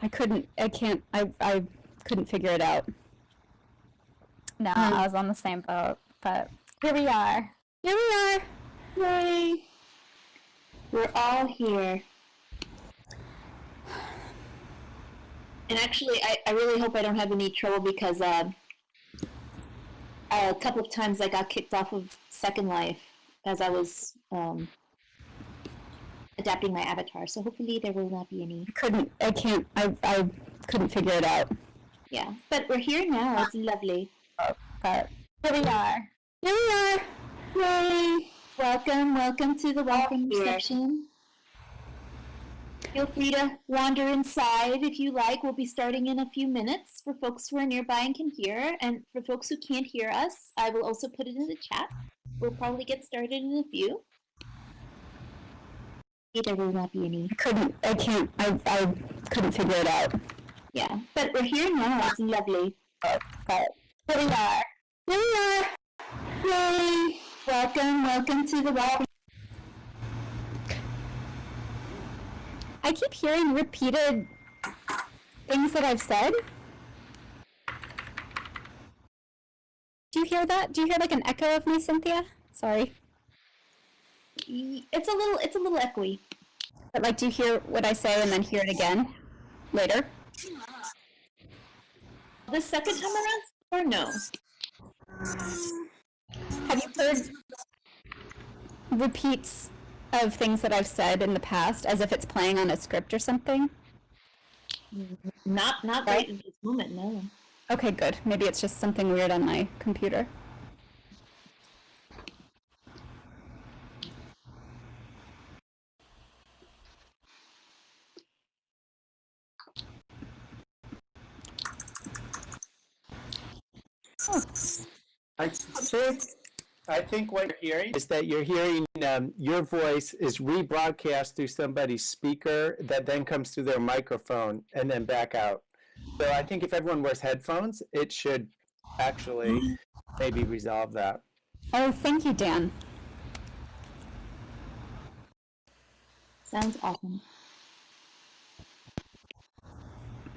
I couldn't figure it out. No, I was on the same boat, but here we are. Here we are. Yay. We're all here. And actually, I really hope I don't have any trouble because a couple of times I got kicked off of Second Life as I was adapting my avatar. So hopefully there will not be any. I couldn't figure it out. Yeah, but we're here now. It's lovely. But here we are. Here we are. Yay! Welcome to the welcome section. Feel free to wander inside if you like. We'll be starting in a few minutes for folks who are nearby and can hear. And for folks who can't hear us, I will also put it in the chat. We'll probably get started in a few. There will not be any. I couldn't figure it out. Yeah, but we're here now. It's lovely. But here we are. Here we are. Yay! Welcome to the welcome. I keep hearing repeated things that I've said. Do you hear that? Do you hear like an echo of me, Cynthia? Sorry. It's a little echoey. But like, do you hear what I say and then hear it again later? The second time around, or no? Have you heard repeats of things that I've said in the past as if it's playing on a script or something? Not right at this moment, no. Okay, good. Maybe it's just something weird on my computer. I think what you're hearing is that you're hearing your voice is rebroadcast through somebody's speaker that then comes through their microphone and then back out. So I think if everyone wears headphones, it should actually maybe resolve that. Oh, thank you, Dan. Sounds awesome.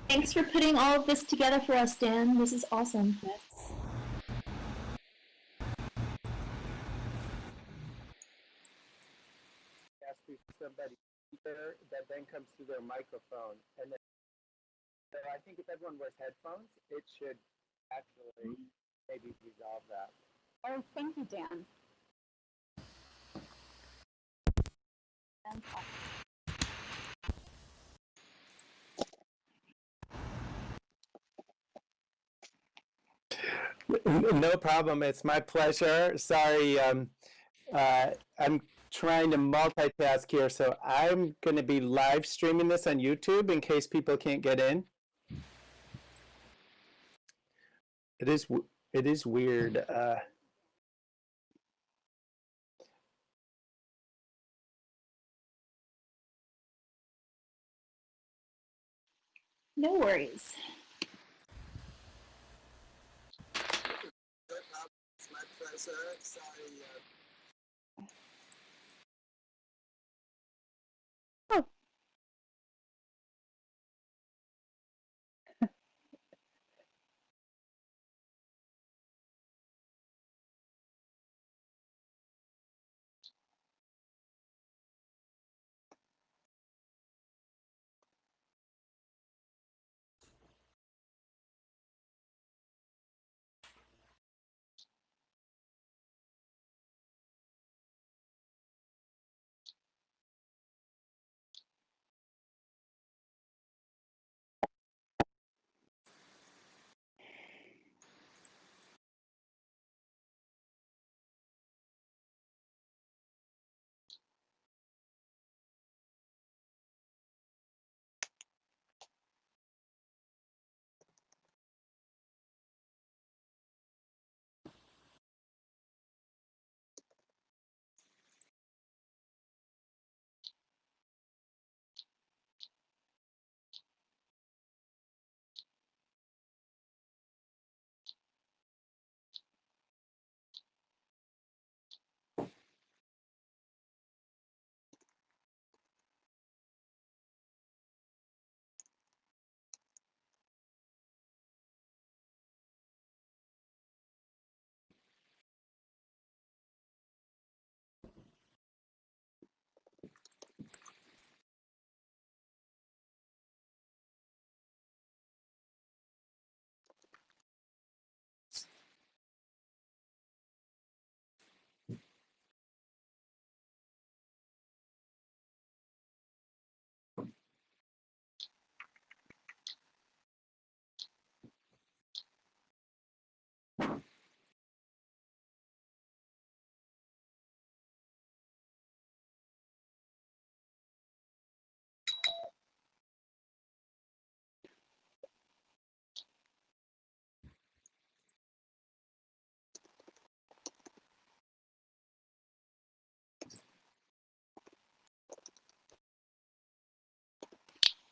Thanks for putting all of this together for us, Dan. This is awesome. Yes. Somebody that then comes through their microphone, and then so I think if everyone wears headphones, it should actually maybe resolve that. Oh, thank you, Dan. No problem. It's my pleasure. Sorry, I'm trying to multitask here, so I'm going to be live streaming this on YouTube in case people can't get in. It is weird. No worries. It's my pleasure. Sorry.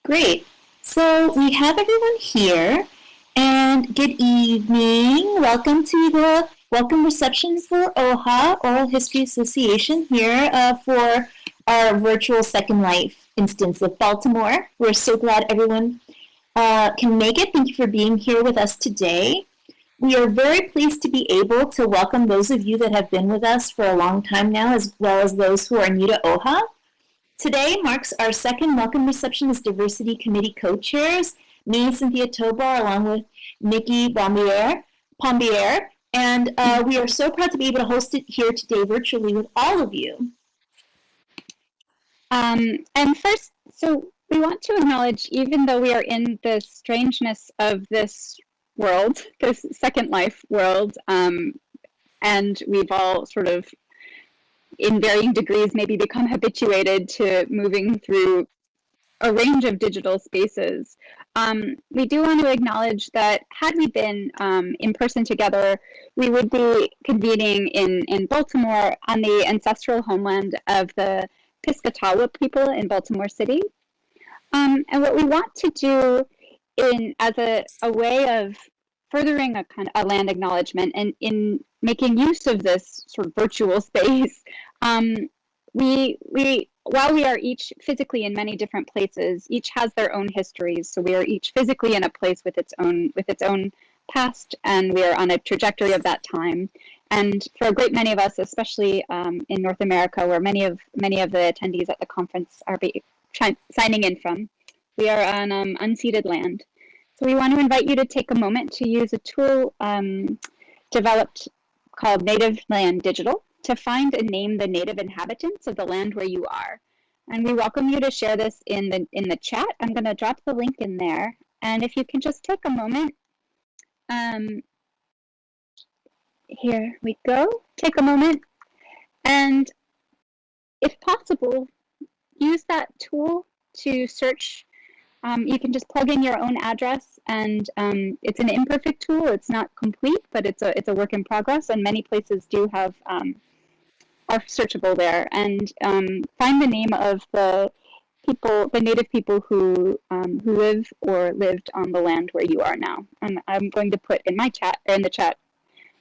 Great. So we have everyone here, and good evening. Welcome to the welcome reception for OHA, Oral History Association, here for our virtual Second Life instance of Baltimore. We're so glad everyone can make it. Thank you for being here with us today. We are very pleased to be able to welcome those of you that have been with us for a long time now, as well as those who are new to OHA. Today marks our second welcome reception as Diversity Committee co-chairs, me, Cynthia Tobar, along with Nikki Pombier, and we are so proud to be able to host it here today virtually with all of you. And first, so we want to acknowledge, even though we are in the strangeness of this world, this Second Life world, and we've all sort of, in varying degrees, maybe become habituated to moving through a range of digital spaces. We do want to acknowledge that had we been in person together, we would be convening in Baltimore on the ancestral homeland of the Piscataway people in Baltimore City. And what we want to do as a way of furthering a kind of a land acknowledgement and in making use of this sort of virtual space, while we are each physically in many different places, each has their own histories. So we are each physically in a place with its own past, and we are on a trajectory of that time. And for a great many of us, especially in North America, where many of the attendees at the conference are signing in from, we are on unceded land. So we want to invite you to take a moment to use a tool developed called Native Land Digital to find and name the native inhabitants of the land where you are. And we welcome you to share this in the chat. I'm going to drop the link in there. And if you can just take a moment, here we go. Take a moment, and if possible, use that tool to search. You can just plug in your own address, and it's an imperfect tool. It's not complete, but it's a work in progress, and many places do have are searchable there. And find the name of the people, the native people who live or lived on the land where you are now. And I'm going to put in the chat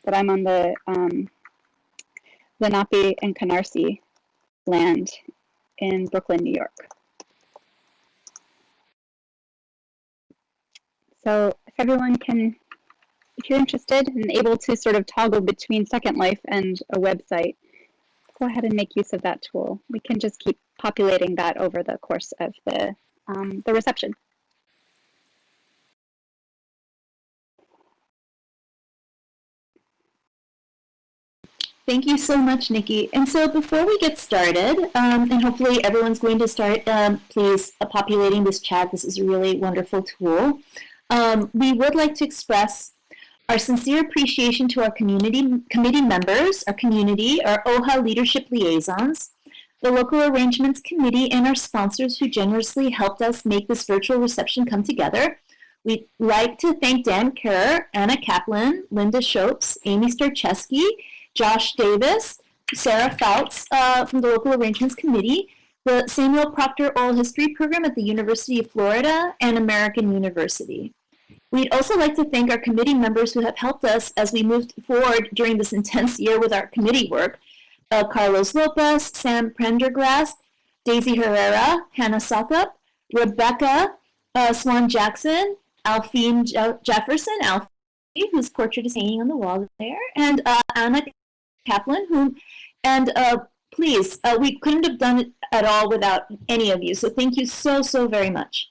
that I'm on the Lenape and Canarsie land in Brooklyn, New York. So if everyone can, if you're interested and able to sort of toggle between Second Life and a website, go ahead and make use of that tool. We can just keep populating that over the course of the reception. Thank you so much, Nikki. And so before we get started, and hopefully everyone's going to start, please populating this chat. This is a really wonderful tool. We would like to express our sincere appreciation to our committee members, our community, our OHA leadership liaisons, the local arrangements committee, and our sponsors who generously helped us make this virtual reception come together. We'd like to thank Dan Kerr, Anna Kaplan, Linda Shopes, Amy Starcheski, Josh Davis, Sarah Fouts from the local arrangements committee, the Samuel Proctor Oral History Program at the University of Florida, and American University. We'd also like to thank our committee members who have helped us as we moved forward during this intense year with our committee work. Carlos Lopez, Sam Prendergast, Daisy Herrera, Hannah Sothup, Rebecca Swan Jackson, Alphine Jefferson, Alfie, whose portrait is hanging on the wall there, and Anna Kaplan, please, we couldn't have done it at all without any of you. So thank you so, so very much.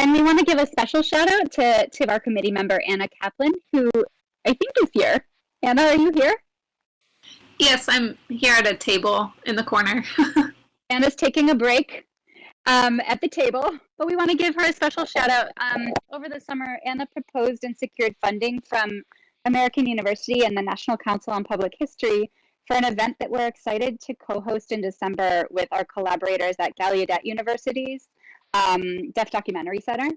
And we want to give a special shout out to our committee member, Anna Kaplan, who I think is here. Anna, are you here? Yes, I'm here at a table in the corner. Anna's taking a break at the table, but we want to give her a special shout out. Over the summer, Anna proposed and secured funding from American University and the National Council on Public History for an event that we're excited to co-host in December with our collaborators at Gallaudet University's Deaf Documentary Center.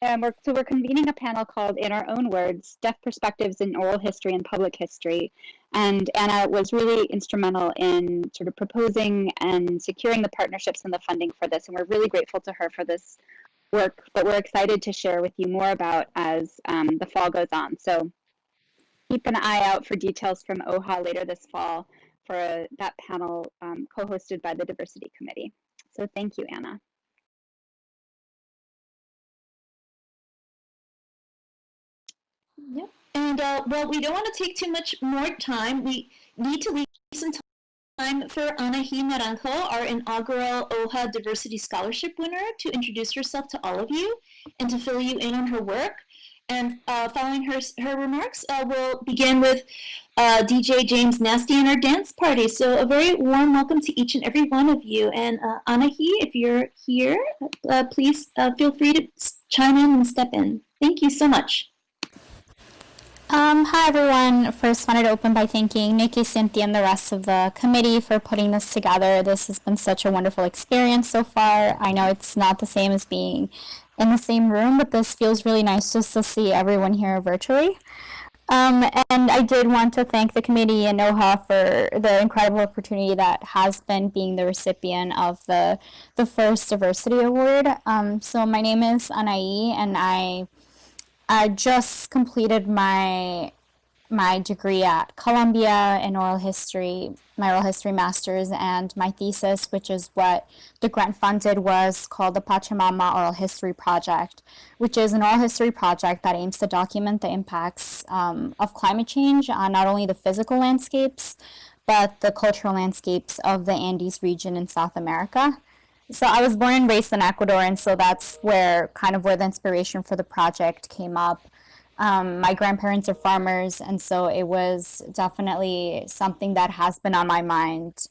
And we're convening a panel called In Our Own Words, Deaf Perspectives in Oral History and Public History. And Anna was really instrumental in sort of proposing and securing the partnerships and the funding for this. And we're really grateful to her for this work that we're excited to share with you more about as the fall goes on. So keep an eye out for details from OHA later this fall for that panel co-hosted by the Diversity Committee. So thank you, Anna. Yep. And well, we don't want to take too much more time. We need to leave some time for Anahi Naranjo, our inaugural OHA Diversity Scholarship winner, to introduce herself to all of you and to fill you in on her work. And following her remarks, we'll begin with DJ James Nasty and our dance party. So a very warm welcome to each and every one of you. And Anahi, if you're here, please feel free to chime in and step in. Thank you so much. Hi everyone. First wanted to open by thanking Nikki, Cynthia, and the rest of the committee for putting this together. This has been such a wonderful experience so far. I know it's not the same as being in the same room, but this feels really nice just to see everyone here virtually. And I did want to thank the committee and OHA for the incredible opportunity that has been being the recipient of the first diversity award. So my name is Anai, and I just completed my degree at Columbia in oral history, my oral history master's, and my thesis, which is what the grant funded, was called the Pachamama Oral History Project, which is an oral history project that aims to document the impacts of climate change on not only the physical landscapes, but the cultural landscapes of the Andes region in South America. So I was born and raised in Ecuador, and so that's where the inspiration for the project came up. My grandparents are farmers, and so it was definitely something that has been on my mind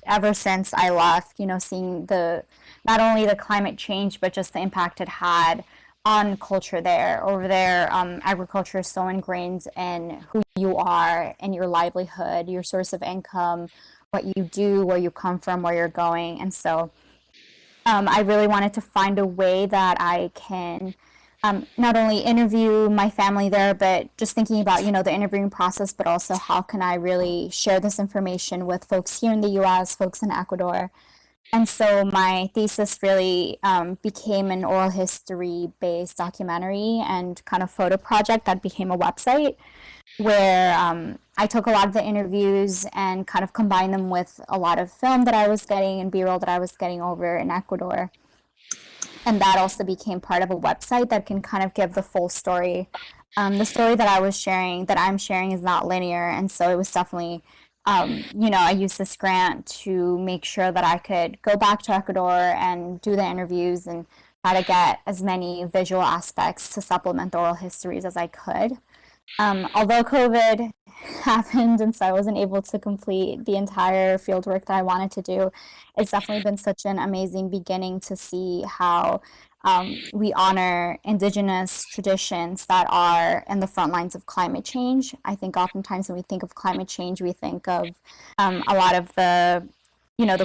ever since I left, seeing not only the climate change, but just the impact it had on culture there. Over there, agriculture is so ingrained in who you are and your livelihood, your source of income, what you do, where you come from, where you're going. And so I really wanted to find a way that I can not only interview my family there, but just thinking about, the interviewing process, but also how can I really share this information with folks here in the US, folks in Ecuador. And so my thesis really became an oral history-based documentary and kind of photo project that became a website where I took a lot of the interviews and kind of combined them with a lot of film that I was getting and B-roll that I was getting over in Ecuador. And that also became part of a website that can kind of give the full story. The story that I'm sharing is not linear. And so it was definitely, I used this grant to make sure that I could go back to Ecuador and do the interviews and try to get as many visual aspects to supplement the oral histories as I could. Although COVID happened and so I wasn't able to complete the entire field work that I wanted to do, it's definitely been such an amazing beginning to see how we honor indigenous traditions that are in the front lines of climate change. I think oftentimes when we think of climate change, we think of a lot of the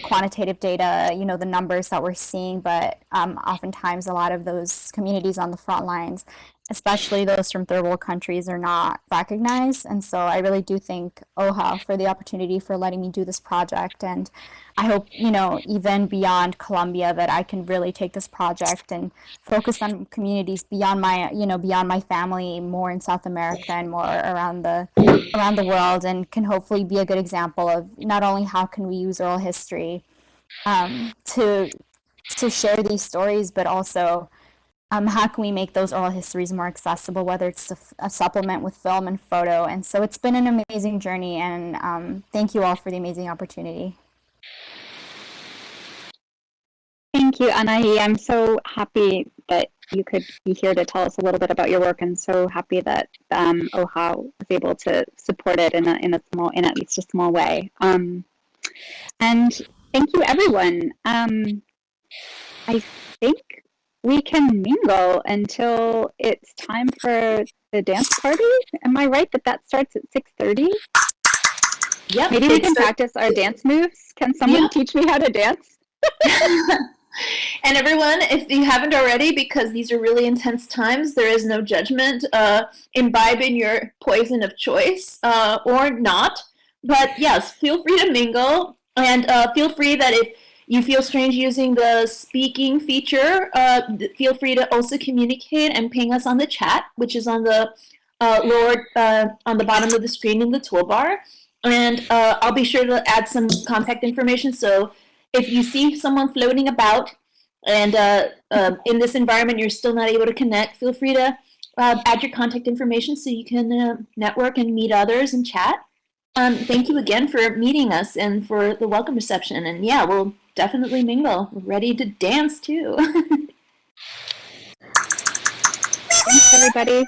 quantitative data, the numbers that we're seeing, but oftentimes a lot of those communities on the front lines, especially those from third world countries, are not recognized. And so I really do thank OHA for the opportunity for letting me do this project. And I hope, even beyond Colombia, that I can really take this project and focus on communities beyond my family, more in South America and more around the world, and can hopefully be a good example of not only how can we use oral history to share these stories, but also how can we make those oral histories more accessible, whether it's a supplement with film and photo. And so it's been an amazing journey, and thank you all for the amazing opportunity. Thank you, Anahi. I'm so happy that you could be here to tell us a little bit about your work, and so happy that OHA was able to support it in at least a small way. And thank you, everyone. I think we can mingle until it's time for the dance party. Am I right that starts at 6:30? Yep. Maybe we can practice our dance moves. Can someone teach me how to dance? And everyone, if you haven't already, because these are really intense times, there is no judgment. Imbibe in your poison of choice or not. But yes, feel free to mingle. And feel free that if you feel strange using the speaking feature, feel free to also communicate and ping us on the chat, which is on the lower, on the bottom of the screen in the toolbar. And I'll be sure to add some contact information. So if you see someone floating about, and in this environment you're still not able to connect, feel free to add your contact information so you can network and meet others and chat. Thank you again for meeting us and for the welcome reception. And yeah, we'll definitely mingle. We're ready to dance too. Thanks, everybody.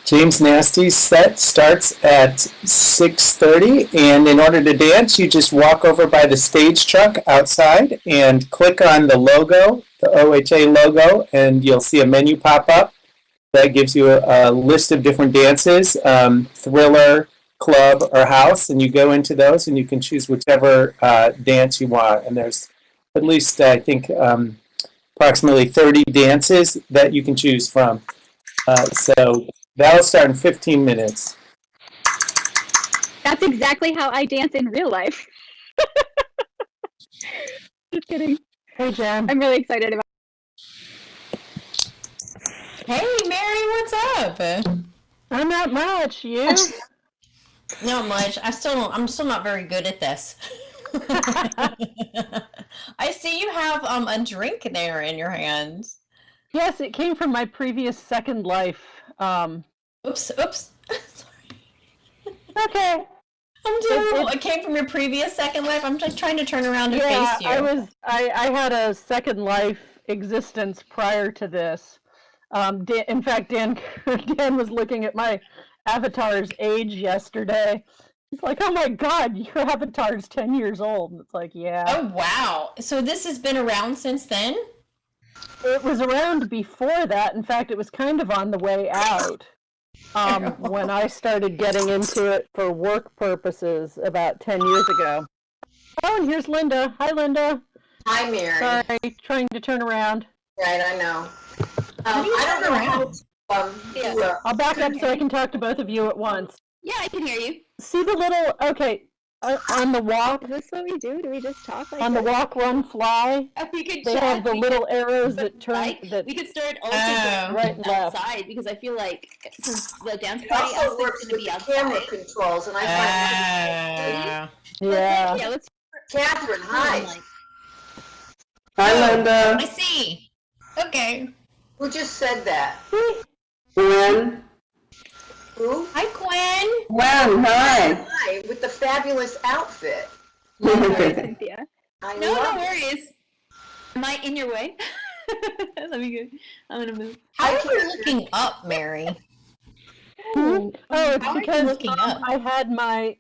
James Nasty's set starts at 6:30, and in order to dance, you just walk over by the stage truck outside and click on the logo, the OHA logo, and you'll see a menu pop up that gives you a list of different dances, thriller, club, or house, and you go into those and you can choose whichever dance you want. And there's at least, I think, approximately 30 dances that you can choose from. So that'll start in 15 minutes. That's exactly how I dance in real life. Just kidding. Hey, Jen. I'm really excited about Hey, Mary, what's up? I'm not much. You? Not much. I'm still not very good at this. I see you have a drink there in your hands. Yes, it came from my previous second life. Oops. Sorry. Okay. I'm terrible. It came from your previous second life. I'm just trying to turn around and face you. I had a second life existence prior to this. In fact, Dan was looking at my avatar's age yesterday. He's like, "Oh my God, your avatar's 10 years old." And it's like, yeah. Oh wow! So this has been around since then? It was around before that. In fact, it was kind of on the way out when I started getting into it for work purposes about 10 years ago. Oh, and here's Linda. Hi, Linda. Hi, Mary. Sorry, trying to turn around. Right, I know. How do you I don't turn know around? how to do a- I'll back up so I can talk to both of you at once. Yeah, I can hear you. See the little, okay, on the walk, Is this what we do? Do we just talk like on the this? walk, run, fly, We could they chat, have the we little could- arrows that turn, right? that, We could start also Oh. right and left. outside because I feel like since the dance It party also aspect's works going to with be the camera outside. controls, and I Ah. Yeah. Yeah, let's find Catherine, hi. Hi, Linda. I see. Okay. Who just said that? Gwen. Who? Hi, Gwen. Gwen, hi. Hi, with the fabulous outfit. Cynthia. I No love it. worries. Am I in your way? Let me go. I'm going to move. How are you looking up, Mary? Oh, it's How are you because looking up? I had my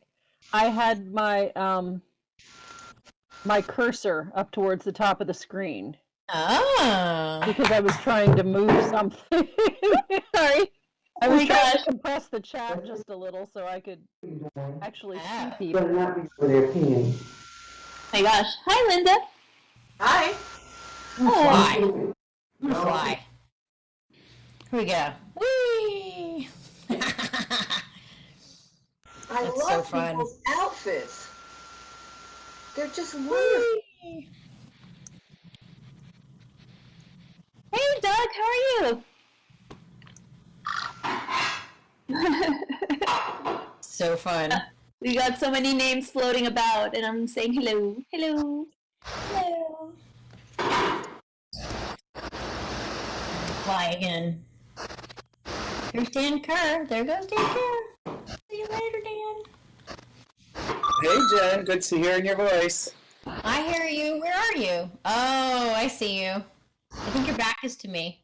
my cursor up towards the top of the screen Oh. because I was trying to move something. Sorry. I was my trying gosh. to compress the chat just a little so I could actually Ah. see people. But not before they're peeing. My gosh. Hi, Linda. Hi. Fly. I'm gonna fly. Here we go. Whee! I That's love so fun. people's outfits. They're just wonderful. Hey, Doug. How are you? So fun. We got so many names floating about, and I'm saying hello. Hello. Hello. Fly again. Here's Dan Kerr. There goes Dan Kerr. See you later, Dan. Hey, Jen. Good to hear your voice. I hear you. Where are you? Oh, I see you. I think your back is to me.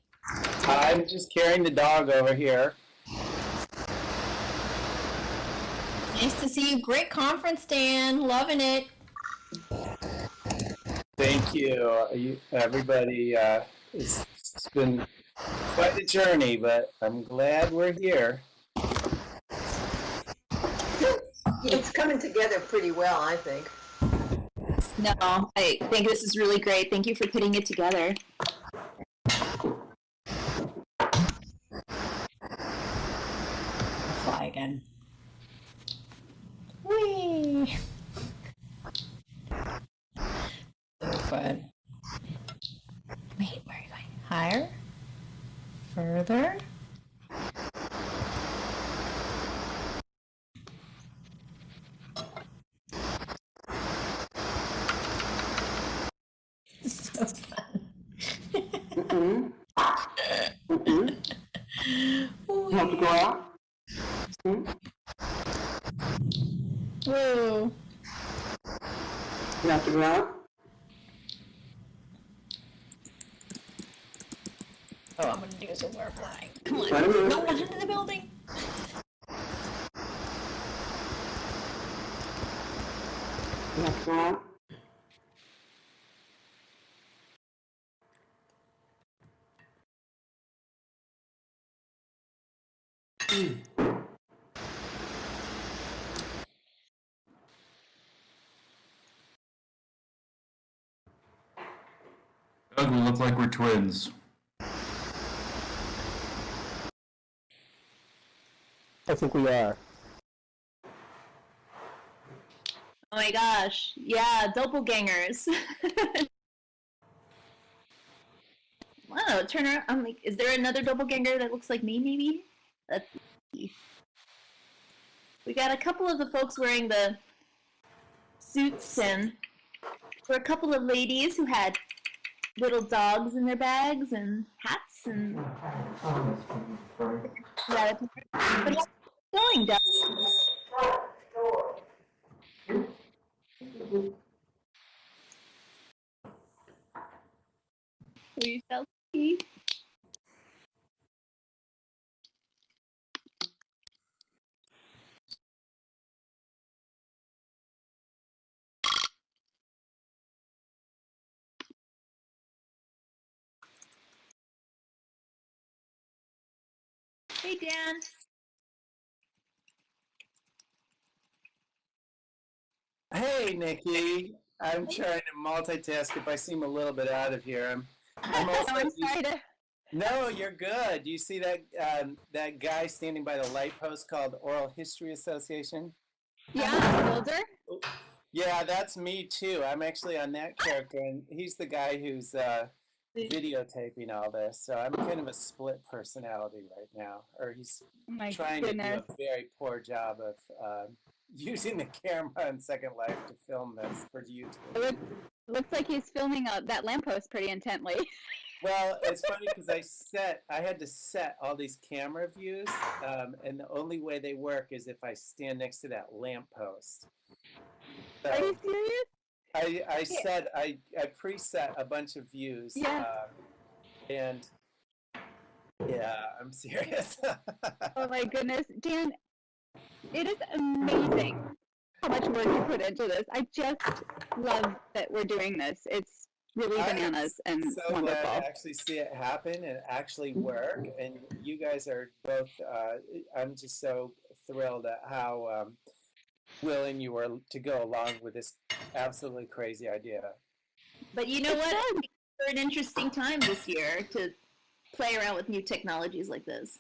I'm just carrying the dog over here. Nice to see you. Great conference, Dan. Loving it. Thank you. Everybody, it's been quite a journey, but I'm glad we're here. It's coming together pretty well, I think. No, I think this is really great. Thank you for putting it together. Fly again. Whee! So fun. Wait, where are you going? Higher? Further? So fun. Mm-mm. Mm-mm. You have to go out? Mm? Whoa. You have to go out? Oh, I'm gonna do some more flying. Come on. Try to move. No one into the building. You have to go out? Doug, we look like we're twins. I think we are. Oh my gosh. Yeah, doppelgangers. Wow, turn around. I'm like, is there another doppelganger that looks like me, maybe? Let's see. We got a couple of the folks wearing the suits, and for a couple of ladies who had little dogs in their bags and hats and yeah, but yeah, going down. We shall see. Hey, Dan. Hey, Nikki. I'm trying to multitask. If I seem a little bit out of here, I'm also. I'm sorry to. No, you're good. Do you see that that guy standing by the light post called Oral History Association? Yeah, builder. Yeah, that's me too. I'm actually on that character, and he's the guy who's videotaping all this. So I'm kind of a split personality right now, or he's Oh my trying goodness. to do a very poor job of using the camera on Second Life to film this for YouTube. Looks like he's filming that lamppost pretty intently. Well, it's funny because I had to set all these camera views, and the only way they work is if I stand next to that lamppost. So Are you serious? I preset a bunch of views. Yeah. And yeah, I'm serious. Oh my goodness, Dan, it is amazing how much work you put into this. I just love that we're doing this. It's really bananas and so wonderful. glad to actually see it happen and actually work. And you guys are both. I'm just so thrilled at how willing you were to go along with this absolutely crazy idea. But you know what? It's an interesting time this year to play around with new technologies like this.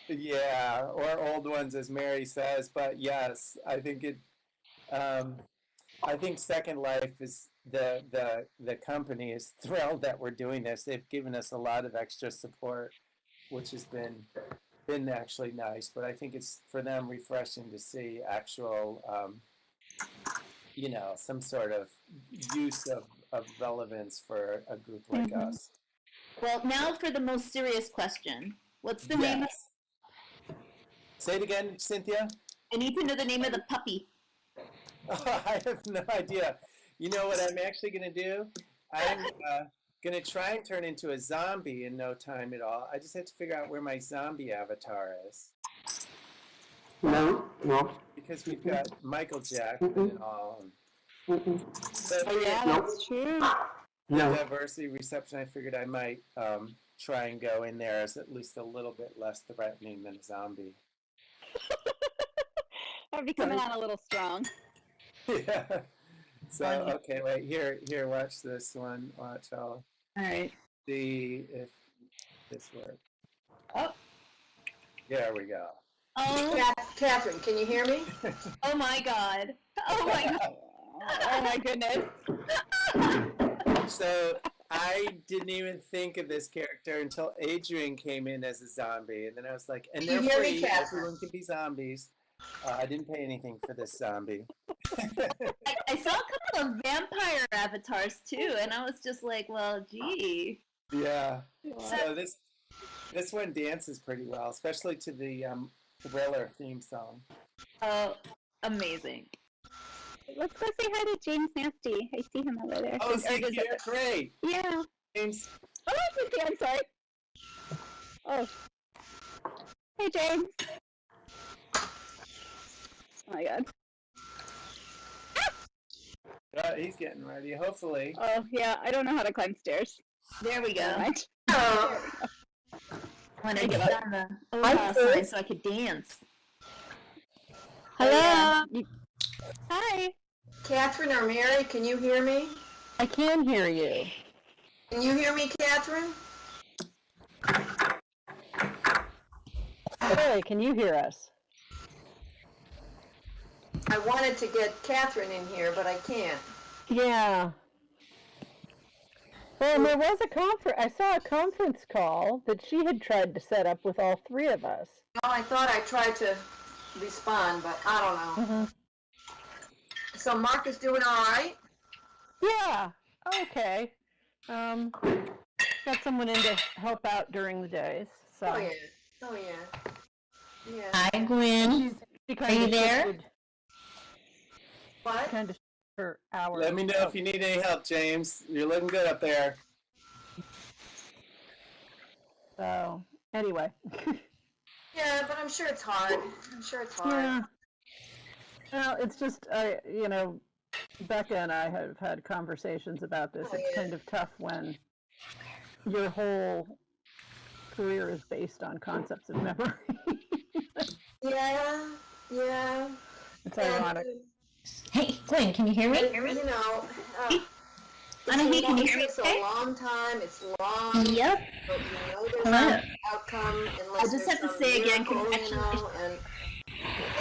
Yeah, or old ones, as Mary says. But yes, I think it. I think Second Life is the company is thrilled that we're doing this. They've given us a lot of extra support, which has been actually nice. But I think it's for them refreshing to see actual, some sort of use of relevance for a group like us. Well, now for the most serious question. What's the name of... Say it again, Cynthia. I need to know the name of the puppy. Oh, I have no idea. You know what I'm actually going to do? I'm going to try and turn into a zombie in no time at all. I just have to figure out where my zombie avatar is. No. Because we've got Michael Jackson and all. So Oh yeah, that's true. No. diversity reception, I figured I might try and go in there as at least a little bit less threatening than a zombie. I'd be coming on a little strong. Yeah. So, okay, wait, here, watch this one. Watch, I'll All right. see if this works. Oh. There we go. Oh, Catherine, can you hear me? oh my God. Oh my God. Oh my goodness. So I didn't even think of this character until Adrian came in as a zombie, and then I was like, and they're You hear me, free, Catherine? everyone can be zombies. I didn't pay anything for this zombie. I saw a couple of vampire avatars too, and I was just like, well, gee. Yeah. So this one dances pretty well, especially to the Thriller theme song. Oh, amazing. Let's go say hi to James Nasty. I see him over there. Oh, is he here? Great. Yeah. James. Oh, Cynthia, I'm sorry. Oh. Hey, James. Oh my God. He's getting ready, hopefully. Oh, yeah, I don't know how to climb stairs. There we go. Never mind. Oh, I want to get on the OHA sign so I could dance. Hello. Hi. Catherine or Mary, can you hear me? I can hear you. Can you hear me, Catherine? Hey, can you hear us? I wanted to get Catherine in here, but I can't. Yeah. Well, there was a I saw a conference call that she had tried to set up with all three of us. Well, I thought I tried to respond, but I don't know. Mm-hmm. So Mark is doing all right? Yeah. Okay. Got someone in to help out during the days. So. Oh, yeah. Oh, yeah. Yeah. Hi, Gwen. She Are you there? What? Kind of her hours. Let me know if you need any help, James. You're looking good up there. So, anyway. Yeah, but I'm sure it's hard. I'm sure it's hard. Yeah. Well, it's just, you know, Becca and I have had conversations about this. Oh, It's yeah. kind of tough when your whole career is based on concepts of memory. Yeah, yeah. It's ironic. Hey, Gwen, can you hear me? And, you know, Anahit, can you hear me it's okay? a long time. It's long. Yep. But you know there's Hello. no outcome unless I'll just there's have to some say again, miracle, you congratulations. know, and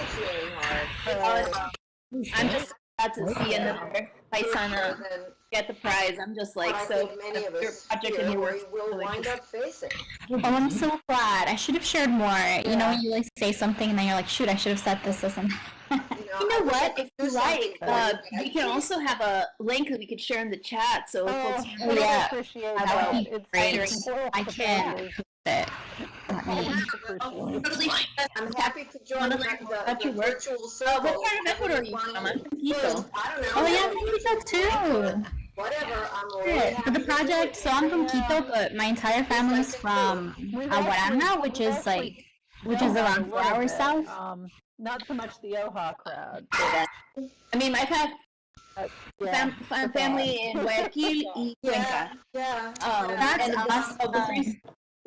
it's really hard. I'm just glad to see another paisana Than get the prize. I'm just like what I so think many of your us project and here your work. will wind up facing. Oh, I'm so glad. I should have shared more. You know, Yeah. when you like say something and then you're like, shoot, I should have said this, and You know what? If you like, we can can't. also have a link that we could share in the chat. So if folks I really yeah. appreciate That that. would be It's great. spoils I the can. family. But totally I'm happy to join Wanna the, learn about the your work? virtual circle. what part of Ecuador are you from? I'm from Quito. I don't know. oh yeah, I'm from Quito too. Whatever. I'm really Good. happy For the to do project, it. so I'm from Quito, but my entire family's from Aguaranda, which is around 4 hours south. Not so much the OHA crowd. I mean, I've had Yeah, family in Guayaquil y Cuenca. Yeah. That's and us. of the three,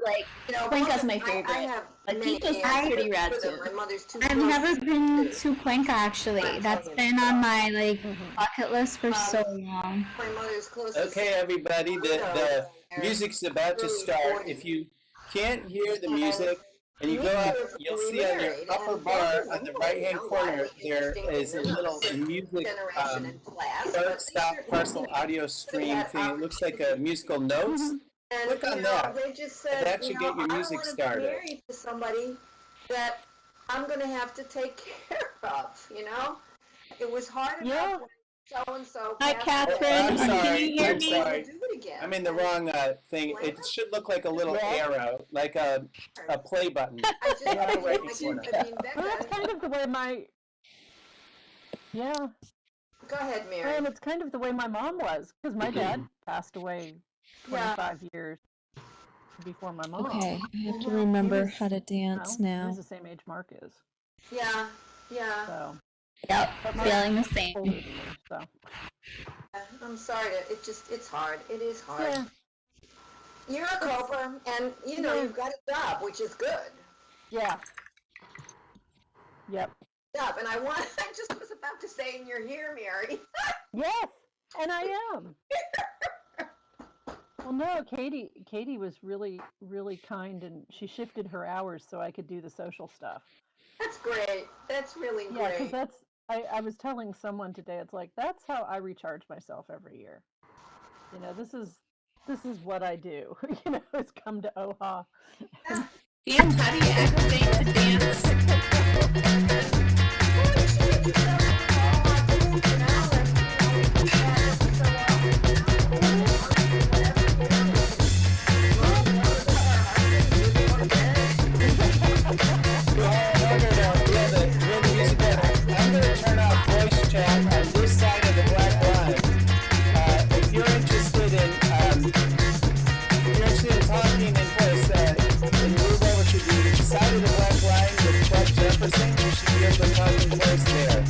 like, You know, Cuenca's my I favorite. have But many Quito's aunts pretty rad with them. too. My mother's too I've close never to been it. to Cuenca actually. That's been on my bucket list for so long. My mother's close. Okay, everybody, the music's about to start. If you can't hear the music and you go up, you'll see on your upper bar on the right-hand corner, there is a little music start-stop parcel audio stream thing. It looks like a musical notes. Click on that. They just said, That should get your I music want to be started. married to somebody that I'm going to have to take care of, you know? It was hard Yeah. enough when so-and-so Hi, passed away. Catherine. I'm Can sorry. you hear I'm me? sorry. Do it again. I'm in the wrong thing. It should look like a little arrow, like a play button. I just, Yeah, I right just- corner. I mean, Well, that's Becca, kind of the way my go ahead, Mary. and it's kind of the way my mom was, because my dad passed away 25 years before my mom. Okay, I have to remember was, how to dance He now. was the same age Mark is, Yeah, yeah. so. Yep, But Mark's feeling the older same. than me, so. I'm sorry to, it's hard. It is hard. Yeah. You're a coper, and, you know, you've got a job, which is good. Yeah. Yep. Job, and I just was about to say, and you're here, Mary. Yes, and I am. Well, no, Katie was really, really kind, and she shifted her hours so I could do the social stuff. That's great. That's really Yeah, great. because I was telling someone today, it's like, that's how I recharge myself every year. You know, this is what I do, you know, is come to OHA. Dan, how do you activate the dance? I'm going to turn off voice chat on this side of the black line. If you're interested in talking in voice, and move over to the side of the black line with Club Jefferson, you should be able to talk in voice there.